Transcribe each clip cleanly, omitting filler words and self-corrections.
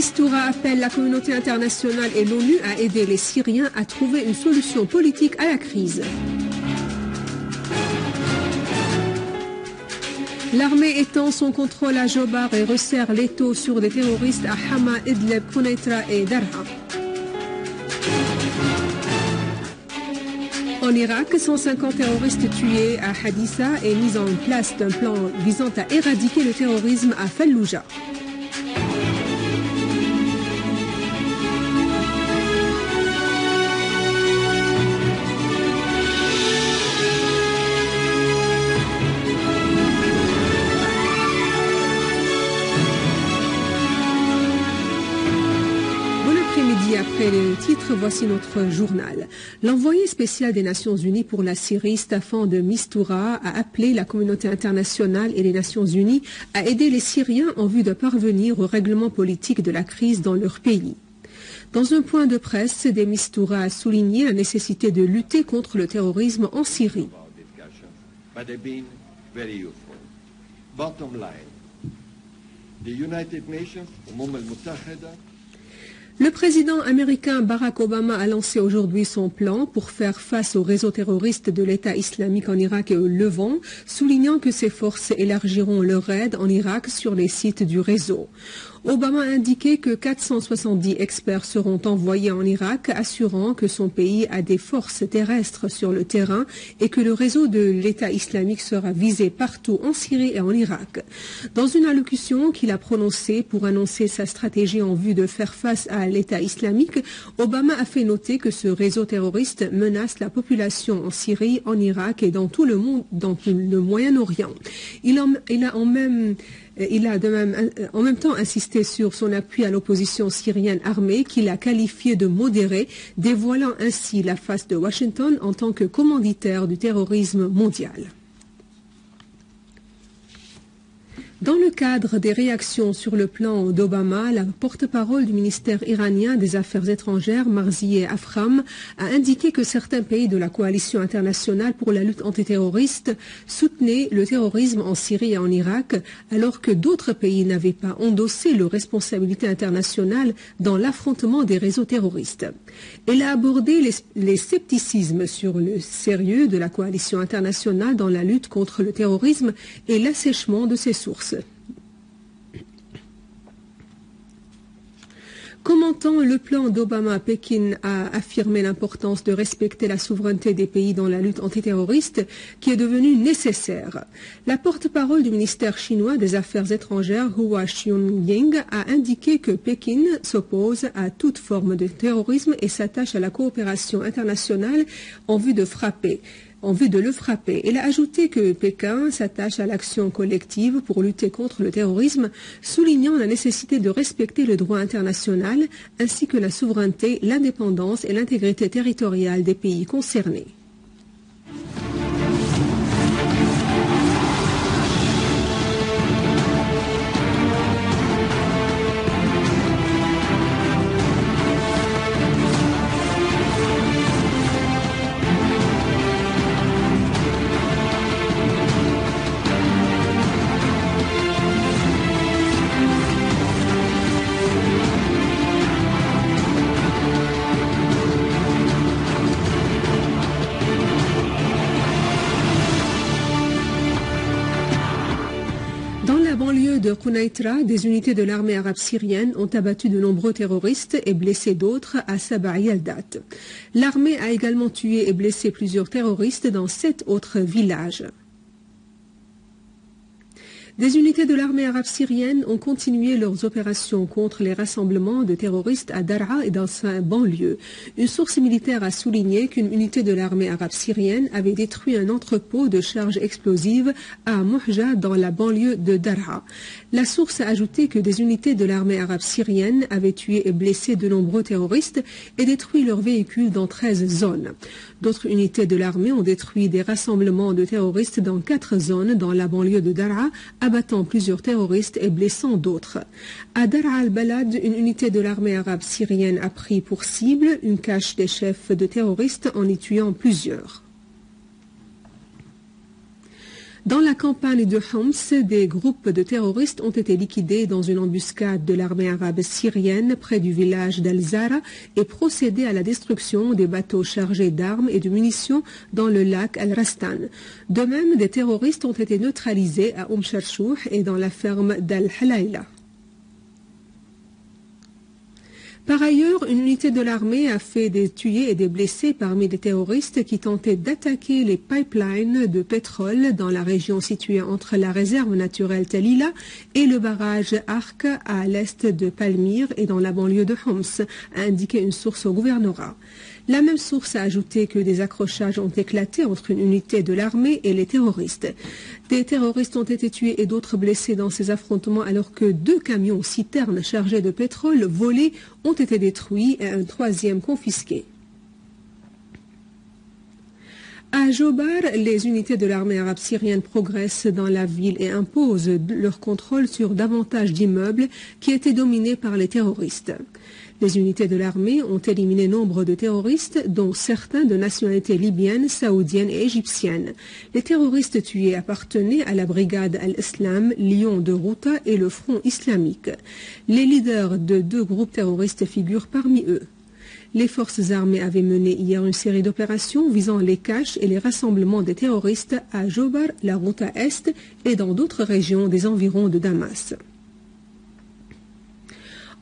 Mistura appelle la communauté internationale et l'ONU à aider les Syriens à trouver une solution politique à la crise. L'armée étend son contrôle à Jobar et resserre l'étau sur des terroristes à Hama, Idlib, Quneitra et Dar'a. En Irak, 150 terroristes tués à Hadissa et mis en place d'un plan visant à éradiquer le terrorisme à Fallujah. Après le titre, voici notre journal. L'envoyé spécial des Nations Unies pour la Syrie, Staffan de Mistura, a appelé la communauté internationale et les Nations Unies à aider les Syriens en vue de parvenir au règlement politique de la crise dans leur pays. Dans un point de presse, de Mistura a souligné la nécessité de lutter contre le terrorisme en Syrie. Le président américain Barack Obama a lancé aujourd'hui son plan pour faire face au réseau terroriste de l'État islamique en Irak et au Levant, soulignant que ses forces élargiront leur aide en Irak sur les sites du réseau. Obama a indiqué que 470 experts seront envoyés en Irak, assurant que son pays a des forces terrestres sur le terrain et que le réseau de l'État islamique sera visé partout en Syrie et en Irak. Dans une allocution qu'il a prononcée pour annoncer sa stratégie en vue de faire face à l'État islamique, Obama a fait noter que ce réseau terroriste menace la population en Syrie, en Irak et dans tout le monde, dans le Moyen-Orient. Il a en même temps insisté sur son appui à l'opposition syrienne armée qu'il a qualifiée de modérée, dévoilant ainsi la face de Washington en tant que commanditaire du terrorisme mondial. Dans le cadre des réactions sur le plan d'Obama, la porte-parole du ministère iranien des Affaires étrangères, Marzieh Afram, a indiqué que certains pays de la coalition internationale pour la lutte antiterroriste soutenaient le terrorisme en Syrie et en Irak, alors que d'autres pays n'avaient pas endossé leurs responsabilités internationales dans l'affrontement des réseaux terroristes. Elle a abordé les scepticismes sur le sérieux de la coalition internationale dans la lutte contre le terrorisme et l'assèchement de ses sources. Commentant le plan d'Obama, Pékin a affirmé l'importance de respecter la souveraineté des pays dans la lutte antiterroriste qui est devenue nécessaire. La porte-parole du ministère chinois des Affaires étrangères, Hua Chunying, a indiqué que Pékin s'oppose à toute forme de terrorisme et s'attache à la coopération internationale en vue de le frapper. Elle a ajouté que Pékin s'attache à l'action collective pour lutter contre le terrorisme, soulignant la nécessité de respecter le droit international ainsi que la souveraineté, l'indépendance et l'intégrité territoriale des pays concernés. De Quneitra, des unités de l'armée arabe syrienne ont abattu de nombreux terroristes et blessé d'autres à Sabah Yaldat. L'armée a également tué et blessé plusieurs terroristes dans 7 autres villages. Des unités de l'armée arabe syrienne ont continué leurs opérations contre les rassemblements de terroristes à Dar'a et dans sa banlieue. Une source militaire a souligné qu'une unité de l'armée arabe syrienne avait détruit un entrepôt de charges explosives à Mouhja dans la banlieue de Dar'a. La source a ajouté que des unités de l'armée arabe syrienne avaient tué et blessé de nombreux terroristes et détruit leurs véhicules dans 13 zones. D'autres unités de l'armée ont détruit des rassemblements de terroristes dans 4 zones dans la banlieue de Dar'a, abattant plusieurs terroristes et blessant d'autres. À Dar'a al-Balad, une unité de l'armée arabe syrienne a pris pour cible une cache des chefs de terroristes en y tuant plusieurs. Dans la campagne de Homs, des groupes de terroristes ont été liquidés dans une embuscade de l'armée arabe syrienne près du village d'Al-Zara et procédé à la destruction des bateaux chargés d'armes et de munitions dans le lac Al-Rastan. De même, des terroristes ont été neutralisés à Charchouh et dans la ferme d'Al-Halayla. Par ailleurs, une unité de l'armée a fait des tués et des blessés parmi les terroristes qui tentaient d'attaquer les pipelines de pétrole dans la région située entre la réserve naturelle Talila et le barrage Ark à l'est de Palmyre et dans la banlieue de Homs, a indiqué une source au gouvernorat. La même source a ajouté que des accrochages ont éclaté entre une unité de l'armée et les terroristes. Des terroristes ont été tués et d'autres blessés dans ces affrontements alors que 2 camions citernes chargés de pétrole volés ont été détruits et un 3e confisqué. À Jobar, les unités de l'armée arabe syrienne progressent dans la ville et imposent leur contrôle sur davantage d'immeubles qui étaient dominés par les terroristes. Les unités de l'armée ont éliminé nombre de terroristes, dont certains de nationalité libyenne, saoudienne et égyptienne. Les terroristes tués appartenaient à la brigade Al-Islam, Lion de Routa et le Front islamique. Les leaders de 2 groupes terroristes figurent parmi eux. Les forces armées avaient mené hier une série d'opérations visant les caches et les rassemblements des terroristes à Jobar, la Routa Est et dans d'autres régions des environs de Damas.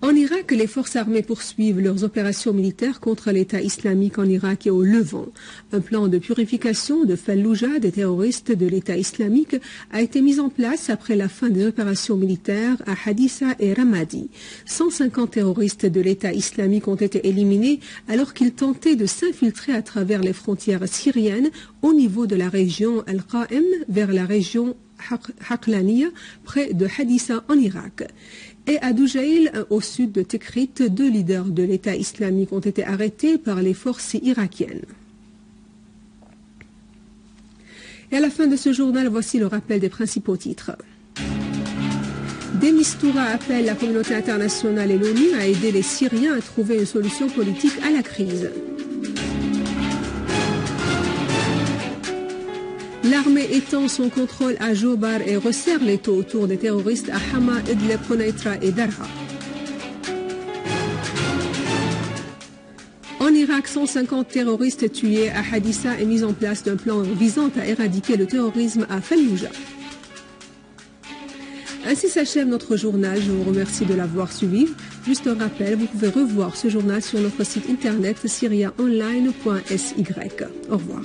En Irak, les forces armées poursuivent leurs opérations militaires contre l'État islamique en Irak et au Levant. Un plan de purification de Falloujah des terroristes de l'État islamique a été mis en place après la fin des opérations militaires à Hadissa et Ramadi. 150 terroristes de l'État islamique ont été éliminés alors qu'ils tentaient de s'infiltrer à travers les frontières syriennes au niveau de la région Al-Qa'im vers la région Haqlaniya près de Hadissa en Irak. Et à Doujaïl, au sud de Tikrit, 2 leaders de l'État islamique ont été arrêtés par les forces irakiennes. Et à la fin de ce journal, voici le rappel des principaux titres. De Mistura appelle la communauté internationale et l'ONU à aider les Syriens à trouver une solution politique à la crise. L'armée étend son contrôle à Jobar et resserre l'étau autour des terroristes à Hama, Idlib, Konaitra et Darha. En Irak, 150 terroristes tués à Hadissa et mise en place d'un plan visant à éradiquer le terrorisme à Falloujah. Ainsi s'achève notre journal. Je vous remercie de l'avoir suivi. Juste un rappel, vous pouvez revoir ce journal sur notre site internet syriaonline.sy. Au revoir.